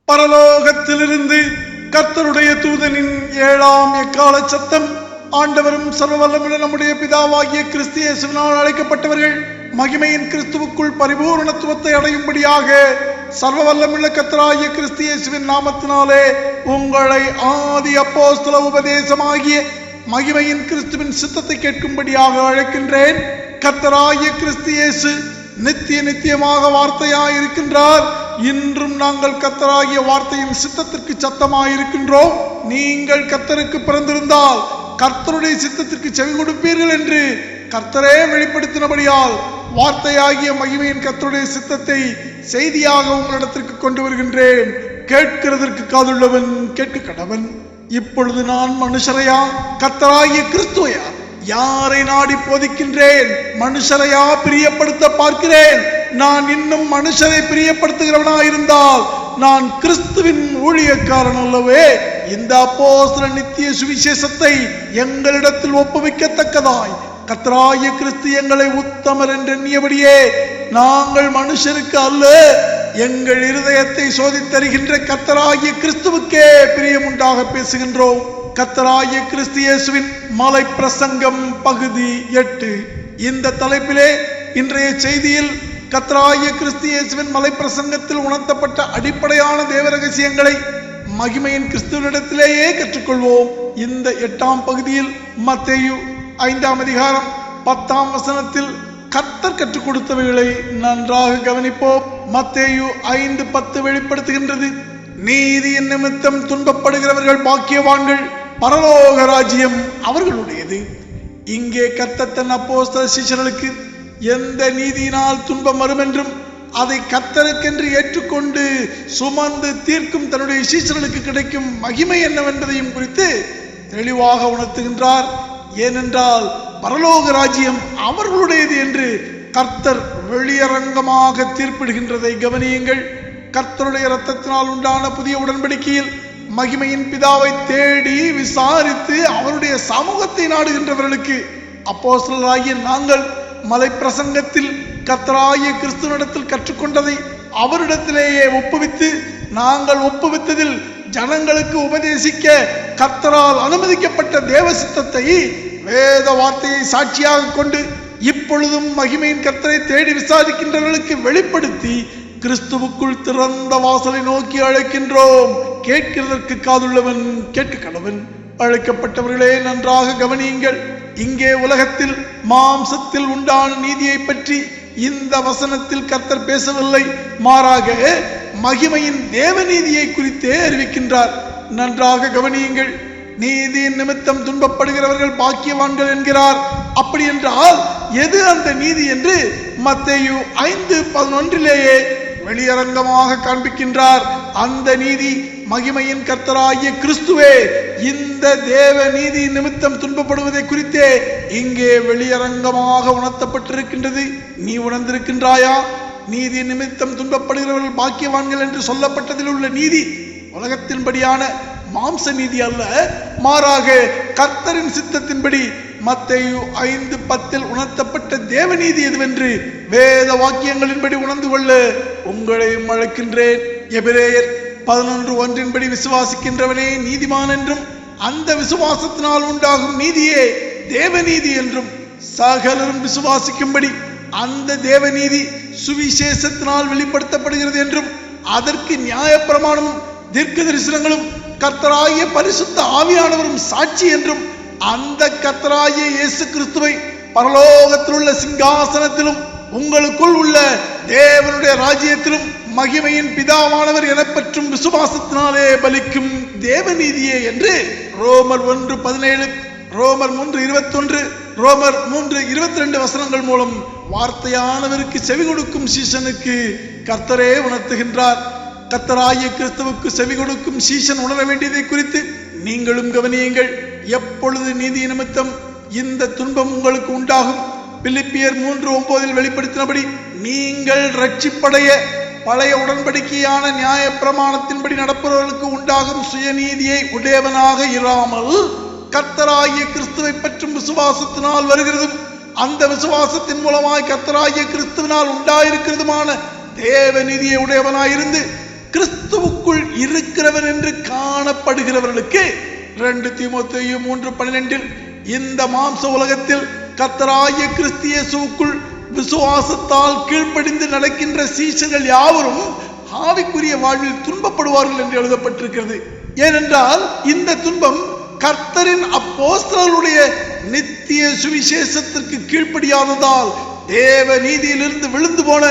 பரலோகத்திலிருந்து கர்த்தருடைய தூதனின் 7ஆம் எக்கால சத்தம். ஆண்டவரும் சர்வவல்லமுள்ள நம்முடைய பிதாவாகிய கிறிஸ்து இயேசுவினால் அழைக்கப்பட்டவர்கள் மகிமையின் கிறிஸ்துவுக்குள் பரிபூரணத்துவத்தை அடையும்படியாக சர்வவல்லமுள்ள கர்த்தராகிய கிறிஸ்து இயேசுவின் நாமத்தினாலே உங்களை ஆதி அப்போஸ்தல உபதேசமாகிய மகிமையின் கிறிஸ்துவின் சித்தத்தை கேட்கும்படியாக அழைக்கின்றேன். கர்த்தராகிய கிறிஸ்து இயேசு நித்தியமாக வார்த்தையாயிருக்கின்றார். இன்றும் நாங்கள் கர்த்தராகிய வார்த்தையின் சித்தத்திற்கு சத்தமாயிருக்கின்றோம். நீங்கள் கர்த்தருக்கு பிறந்திருந்தால் கர்த்தருடைய சித்தத்திற்கு செவி கொடுப்பீர்கள் என்று கர்த்தரே வெளிப்படுத்தினபடியால் வார்த்தையாகிய மகிமையின் கர்த்தருடைய சித்தத்தை செய்தியாக உங்களிடத்திற்கு கொண்டு வருகின்றேன். கேட்கிறதற்கு காதுள்ளவன் கேட்க கடவன். இப்பொழுது நான் மனுஷரையா கர்த்தராகிய கிறிஸ்துவையா யாரை நாடி போதிக்கின்றேன்? மனுஷரையா பிரியப்படுத்த பார்க்கிறேன்? நான் இன்னும் மனுஷரை பிரியப்படுத்துகிறவனா இருந்தால் நான் கிறிஸ்துவின் ஊழியக்காரன் அல்லவே. இந்த அப்போஸ்தல நித்திய சுவிசேஷத்தை எங்களிடத்தில் ஒப்புவிக்கத்தக்கதாய் கர்த்தராகிய கிறிஸ்து எங்களை உத்தமர் என்று எண்ணியபடியே நாங்கள் மனுஷருக்கு அல்ல, எங்கள் இருதயத்தை சோதித்தருகின்ற கர்த்தராகிய கிறிஸ்துவுக்கே பிரியமுண்டாக பேசுகின்றோம். கர்த்தராகிய கிறிஸ்து இயேசுவின் மலை பிரசங்கம் பகுதி 8. இந்த தலைப்பிலே இன்றைய செய்தியில் கர்த்தராகிய கிறிஸ்து இயேசுவின் மலை பிரசங்கத்தில் உணர்த்தப்பட்ட அடிப்படையான தேவ ரகசியங்களை மகிமையின் கிறிஸ்துவனிடத்திலேயே கற்றுக்கொள்வோம். இந்த 8ஆம் பகுதியில் மத்தேயு 5ஆம் அதிகாரம் 10ஆம் வசனத்தில் கர்த்தர் கற்றுக் கொடுத்தவைகளை நன்றாக கவனிப்போம். மத்தேயு 5:10 வெளிப்படுத்துகின்றது, நீதியின் நிமித்தம் துன்பப்படுகிறவர்கள் பாக்கியவான்கள், பரலோக ராஜ்யம் அவர்களுடையது. இங்கே கர்த்தர் தன் அப்போஸ்தல சீஷர்களுக்கு எந்த நீதியினால் துன்பம் வரும் என்றும் அதை கர்த்தருக்கென்று ஏற்றுக்கொண்டு சுமந்து தீர்க்கும் தன்னுடைய சீஷர்களுக்கு கிடைக்கும் மகிமை என்னவென்பதையும் குறித்து தெளிவாக உணர்த்துகின்றார். ஏனென்றால் பரலோக ராஜ்யம் அவர்களுடையது என்று கர்த்தர் வெளியரங்கமாக தீர்ப்பிடுகின்றதை கவனியுங்கள். கர்த்தருடைய இரத்தத்தினால் உண்டான புதிய உடன்படிக்கையில் மகிமையின் பிதாவை தேடி விசாரித்து அவருடைய சமூகத்தை நாடுகின்றவர்களுக்கு அப்போஸ்தலராகிய நாங்கள் மலை பிரசங்கத்தில் கர்த்தராகிய கிறிஸ்துவனிடத்தில் கற்றுக்கொண்டதை அவரிடத்திலேயே ஒப்புவித்து நாங்கள் ஒப்புவித்ததில் ஜனங்களுக்கு உபதேசிக்க கர்த்தரால் அனுமதிக்கப்பட்ட தேவ சித்தத்தை வேத வார்த்தையை சாட்சியாக கொண்டு இப்பொழுதும் மகிமையின் கர்த்தரை தேடி விசாரிக்கின்றவர்களுக்கு வெளிப்படுத்தி கிறிஸ்துவுக்குள் திறந்த வாசலை நோக்கி அழைக்கின்றோம். கேட்கிறதற்கு காதுள்ளவன் கேட்க கடவன். அழைக்கப்பட்டவர்களே நன்றாக கவனியுங்கள். இங்கே உலகத்தில் மாம்சத்தில் உண்டான நீதியை பற்றி இந்த வசனத்தில் கர்த்தர் பேசவில்லை. மாறாக மகிமையின் தேவ நீதியை குறித்தே அறிவிக்கின்றார். நன்றாக கவனியுங்கள். நீதியின் நிமித்தம் துன்பப்படுகிறவர்கள் பாக்கியவான்கள் என்கிறார். அப்படி என்றால் எது அந்த நீதி என்று மத்தேயு 5:11 வெளியரங்கமாக காண்பிக்கின்றார். அந்த நீதி மகிமையின் கர்த்தராகிய கிறிஸ்துவே. இந்த தேவ நீதி நிமித்தம் துன்பப்படுவதை குறித்தே இங்கே வெளியரங்கமாக உணர்த்தப்பட்டிருக்கின்றது. நீ உணர்ந்திருக்கின்றாயா? நீதி நிமித்தம் துன்பப்படுகிறவர்கள் பாக்கியவான்கள் என்று சொல்லப்பட்டதில் உள்ள நீதி உலகத்தின்படியான மாம்ச நீதி அல்ல, மாறாக கர்த்தரின் சித்தத்தின்படி மத்தேயு 5:10 உணர்த்தப்பட்ட தேவநீதி எதுவென்று வேத வாக்கியங்களின்படி உணர்ந்து கொள்ள உங்களையும் அழைக்கின்றேன். எபிரேயர் 11:1 விசுவாசிக்கின்றவனே நீதிமான் என்றும் அந்த விசுவாசத்தினால் உண்டாகும் நீதியே தேவநீதி என்றும் சகலரும் விசுவாசிக்கும்படி அந்த தேவநீதி சுவிசேஷத்தினால் வெளிப்படுத்தப்படுகிறது என்றும் அதற்கு நியாயப்பிரமாணமும் தீர்க்க தரிசனங்களும் கர்த்தராகிய பரிசுத்த ஆவியானவரும் சாட்சி என்றும் அந்த கர்த்தராகிய இயேசு கிறிஸ்துவை பரலோகத்தில் உள்ள சிங்காசனத்திலும் உங்களுக்குள் உள்ள தேவனுடைய ராஜ்யத்திலும் மகிமையின் பிதாவானவர் எனப்பற்றும் விசுவாசத்தினாலே பலிக்கும் தேவநீதியே என்று ரோமர் 1:17, ரோமர் 3:21, ரோமர் 3:22 வசனங்கள் மூலம் வார்த்தையானவருக்கு செவி கொடுக்கும் சீஷனுக்கு கர்த்தரே உணர்த்துகின்றார். கர்த்தராகிய கிறிஸ்துவுக்கு செவி கொடுக்கும் சீஷன் உணர வேண்டியதை குறித்து நீங்களும் கவனியுங்கள். எப்பொழுது நீதி நிமித்தம் இந்த துன்பம் உங்களுக்கு உண்டாகும்? பிலிப்பியர் 3:9 வெளிப்படுத்தினபடி நீங்கள் ரட்சிப்படைய பழைய உடன்படிக்கையான நியாய பிரமாணத்தின்படி நடப்பவர்களுக்கு உண்டாகும் சுயநீதியை உடையவனாக இராமல் கர்த்தராகிய கிறிஸ்துவை பற்றும் விசுவாசத்தினால் வருகிறதும் அந்த விசுவாசத்தின் மூலமாய் கர்த்தராகிய கிறிஸ்துவினால் உண்டாயிருக்கிறதுமான தேவ நீதியை உடையவனாயிருந்து கிறிஸ்துவுக்குள் இருக்கிறவர் என்று காணப்படுகிறவர்களுக்கு 2 தீமோத்தேயு 3:12 இந்த மாம்ச உலகத்தில் கர்த்தராகிய கிறிஸ்து இயேசுவுக்குள் விசுவாசத்தால் கீழ்ப்படிந்து நடக்கின்ற சீஷர்கள் யாவரும் ஆவிக்குரிய வாழ்வில் துன்பப்படுவார்கள் என்று எழுதப்பட்டிருக்கிறது. ஏனென்றால் இந்த துன்பம் கர்த்தரின் அப்போஸ்தலருடைய நித்திய சுவிசேஷத்திற்கு கீழ்ப்படியாததால் தேவ நீதியிலிருந்து விழுந்து போன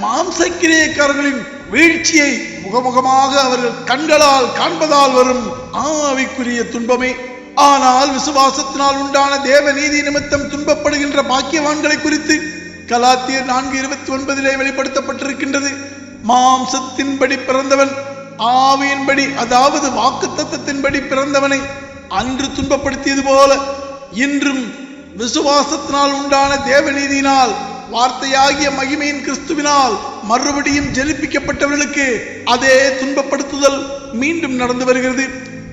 மாம்சக்கிரியக்காரர்களின் வீழ்ச்சியை முகமுகமாக அவர்கள் கண்களால் காண்பதால் வரும் ஆவிக்குரிய துன்பமே. ஆனால் விசுவாசத்தினால் உண்டான தேவ நீதி நிமித்தம் துன்பப்படுகின்ற பாக்கியவான்களை குறித்து கலாத்தியர் 4:29 வெளிப்படுத்தப்பட்டிருக்கின்றது. மாம்சத்தின்படி பிறந்தவன் ஆவியின்படி, அதாவது வாக்குத்தத்தத்தின்படி பிறந்தவனை அன்று துன்பப்படுத்தியது போல இன்றும் விசுவாசத்தினால் உண்டான தேவநீதியினால் வார்த்தையாகிய மகிமையின் கிறிஸ்துவினால் மறுபடியும் ஜெனிப்பிக்கப்பட்டவர்களுக்கு அதே துன்பப்படுத்துதல் மீண்டும் நடந்து வருகிறது.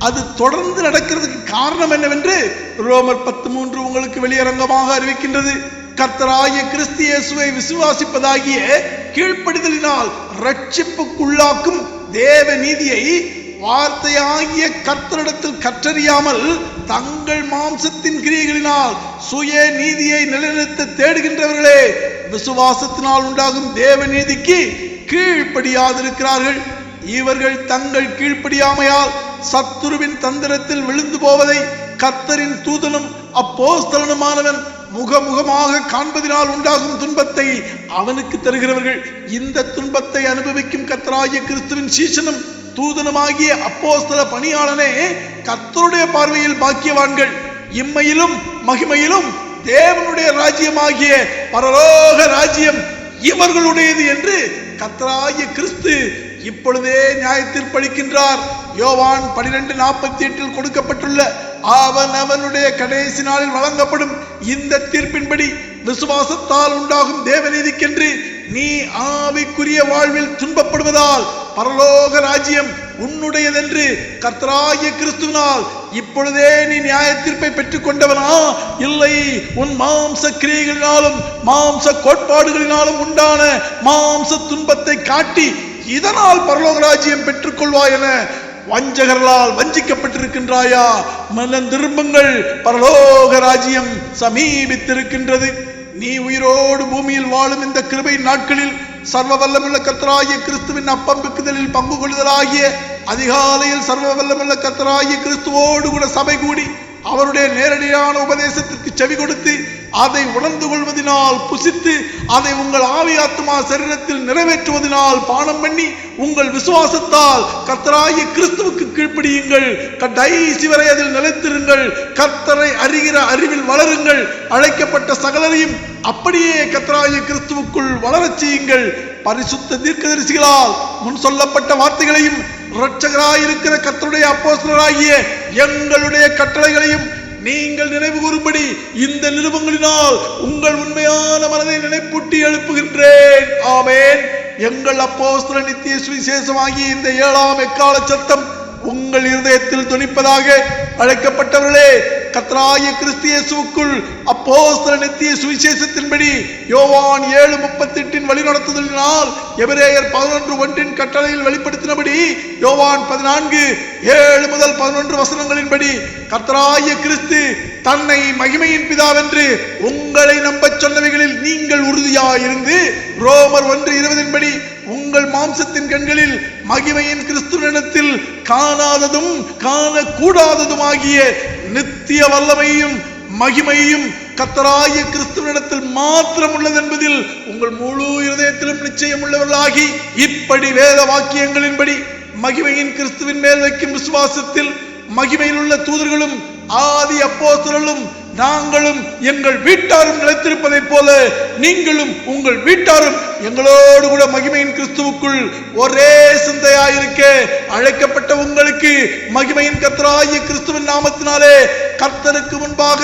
அது தொடர்ந்து நடக்கிறதுக்கு காரணம் என்னவென்று ரோமர் 10:3 உங்களுக்கு வெளியரங்கமாக அறிவிக்கின்றது. கர்த்தராகிய கிறிஸ்து இயேசுவை விசுவாசிப்பதாகிய கீழ்ப்படிதலினால் ரட்சிப்புக்குள்ளாக்கும் தேவ நீதியை வார்த்தையாகிய கர்த்தரிடத்தில் கற்றறியாமல் தங்கள் மாம்சத்தின் கிரியைகளினால் சுய நீதியை நிலைநிறுத்த தேடுகின்றவர்களே விசுவாசத்தினால் உண்டாகும் தேவ நீதிக்கு கீழ்ப்படியாதிருக்கிறார்கள். இவர்கள் தங்கள் கீழ்ப்படியாமையால் சத்துருவின் தந்திரத்தில் விழுந்து போவதை கர்த்தரின் தூதனும் அப்போஸ்தலனுமானவன் முகமுகமாக காண்பதினால் உண்டாகும் துன்பத்தை அவனுக்கு தருகிறவர்கள். இந்த துன்பத்தை அனுபவிக்கும் கர்த்தராகிய கிறிஸ்துவின் சீஷனும் தூதனுமாகிய அப்போஸ்தல பணியாளனே கர்த்தருடைய பார்வையில் பாக்கியவான்கள். இம்மையிலும் மகிமையிலும் தேவனுடைய ராஜ்யமாகிய பரலோக ராஜ்யம் இவர்களுடையது என்று கர்த்தராகிய கிறிஸ்து இப்பொழுதே நியாயத்தீர்ப்பளிக்கின்றார். யோவான் 12:48 கொடுக்கப்பட்டுள்ள அவனுடைய கடைசி நாளில் வழங்கப்படும் இந்த தீர்ப்பின்படி விசுவாசத்தால் உண்டாகும் தேவநீதிக்கென்று நீ ஆவிக்குரிய வாழ்வில் துன்பப்படுவதால் பரலோக ராஜ்யம் உன்னுடையதென்று கர்த்தராகிய கிறிஸ்துவினால் இப்பொழுதே நீ நியாய தீர்ப்பை பெற்றுக் கொண்டவனா? இல்லை, உன் மாம்ச கிரியைகளினாலும் மாம்ச கோட்பாடுகளினாலும் உண்டான மாம்ச துன்பத்தை காட்டி இதனால் பரலோக ராஜ்யம் பெற்றுக் கொள்வாய் என வஞ்சகர்களால் வஞ்சிக்கப்பட்டிருக்கின்றாயா? மனம் திரும்புங்கள், பரலோக ராஜ்யம் சமீபித்திருக்கின்றது. நீ உயிரோடு பூமியில் வாழும் இந்த கிருபை நாட்களில் சர்வ வல்லமுள்ள கர்த்தராகிய கிறிஸ்துவின் அப்பம் பிக்குதலில் பங்கு கொள்ளுதலாகிய அதிகாலையில் சர்வ வல்லமுள்ள கர்த்தராகிய கிறிஸ்துவோடு கூட சபை கூடி அவருடைய நேரடியான உபதேசத்திற்கு செவி கொடுத்து அதை உணர்ந்து கொள்வதனால் புசித்து அதை உங்கள் ஆவி ஆத்மா சரீரத்தில் நிறைவேற்றுவதனால் பானம் பண்ணி உங்கள் விசுவாசத்தால் கர்த்தராகிய கிறிஸ்துவுக்கு கீழ்ப்படியுங்கள். கடைசி வரை அதில் நிலைத்திருங்கள். கர்த்தரை அறிகிற அறிவில் வளருங்கள். அழைக்கப்பட்ட சகலரையும் அப்படியே கர்த்தராகிய கிறிஸ்துவுக்குள் வளரச் செய்யுங்கள். பரிசுத்த தீர்க்கதரிசிகளால் முன் சொல்லப்பட்ட வார்த்தைகளையும் இரட்சகராயிருக்கிற கர்த்தருடைய அப்போஸ்தலராகிய எங்களுடைய கட்டளைகளையும் நீங்கள் நினைவு கூறும்படி இந்த நிருபங்களினால் உங்கள் உண்மையான மனதை நினைப்பூட்டி எழுப்புகின்றேன். ஆமென். எங்கள் அப்போஸ்தல நித்திய சுவிசேஷமாகிய இந்த 7ஆம் எக்கால சத்தம் உங்கள் இருதயத்தில் துணிப்பதாக. அழைக்கப்பட்டவர்களே, கர்த்தராகிய கிறிஸ்து இயேசுவுக்குள் அப்போஸ்தல நித்திய சுவிசேஷத்தின்படி யோவான் 7:38 வழிநடத்துதலினால் எபிரேயர் 11:1 கட்டளையில் வெளிப்படுத்தினபடி யோவான் 14:7-11 வசனங்களின்படி கர்த்தராகிய கிறிஸ்து தன்னை மகிமையின் பிதாவென்று உங்களை நம்பச் சொன்னவைகளில் நீங்கள் உறுதியாயிருந்து ரோமர் 1:20 உங்கள் மாம்சத்தின் கண்களில் மகிமையின் கிறிஸ்துவினிடத்தில் காணாததும் காணக்கூடாததுமாகிய நித்திய வல்லமையும் மகிமையும் கர்த்தராகிய கிறிஸ்துவினிடத்தில் மாத்திரம் உள்ளது என்பதில் உங்கள் முழு இருதயத்திலும் நிச்சயம் உள்ளவர்களாகி இப்படி வேத வாக்கியங்களின்படி மகிமையின் கிறிஸ்துவின் மேல் வைக்கும் விசுவாசத்தில் மகிமையில் உள்ள தூதர்களும் ஆதி அப்போஸ்தலர்களும் நாங்களும் எங்கள் வீட்டாரும் நிலைத்திருப்பதைப் போல நீங்களும் உங்கள் வீட்டாரும் எங்களோடு கூட மகிமையின் கிறிஸ்துவுக்குள் ஒரே சிந்தையாயிருக்க அழைக்கப்பட்ட உங்களுக்கு மகிமையின் கர்த்தராகிய கிறிஸ்துவின் நாமத்தினாலே கர்த்தருக்கு முன்பாக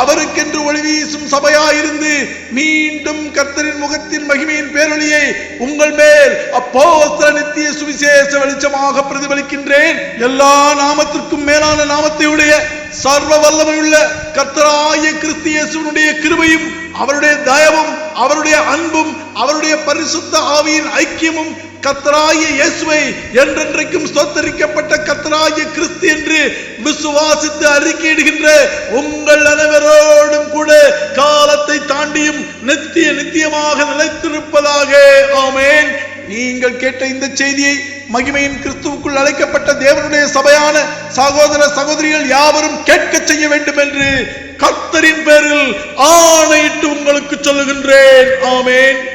அவருக்கென்று ஒளி வீசும் சபையாயிருந்து மீண்டும் கர்த்தரின் முகத்தின் மகிமையின் பேரொளியை உங்கள் மேல் அப்போஸ்தல நித்திய சுவிசேஷ வெளிச்சமாக பிரதிபலிக்கின்றேன். எல்லா நாமத்திற்கும் மேலான நாமத்தை உடைய சர்வ வல்லமையுள்ள கர்த்தராகிய கிறிஸ்து இயேசுவினுடைய கிருபையும் அவருடைய தயவும் அவருடைய அன்பும் அவருடைய பரிசுத்த ஆவியின் ஐக்கியமும் கர்த்தராகிய இயேசுவை என்றென்றைக்கும் ஸ்தோத்தரிக்கப்பட்ட கர்த்தராகிய கிறிஸ்து என்று விசுவாசித்து அறிக்கையிடுகின்ற உங்கள் அனைவரோடும் கூட காலத்தை தாண்டியும் நித்தியமாக நிலைத்திருப்பதாக. ஆமென். நீங்கள் கேட்ட இந்த செய்தியை மகிமையின் கிறிஸ்துவுக்குள் அழைக்கப்பட்ட தேவனுடைய சபையான சகோதர சகோதரிகள் யாவரும் கேட்க செய்ய வேண்டும் என்று கர்த்தரின் பேரில் ஆணையிட்டு உங்களுக்கு சொல்லுகின்றேன். ஆமென்.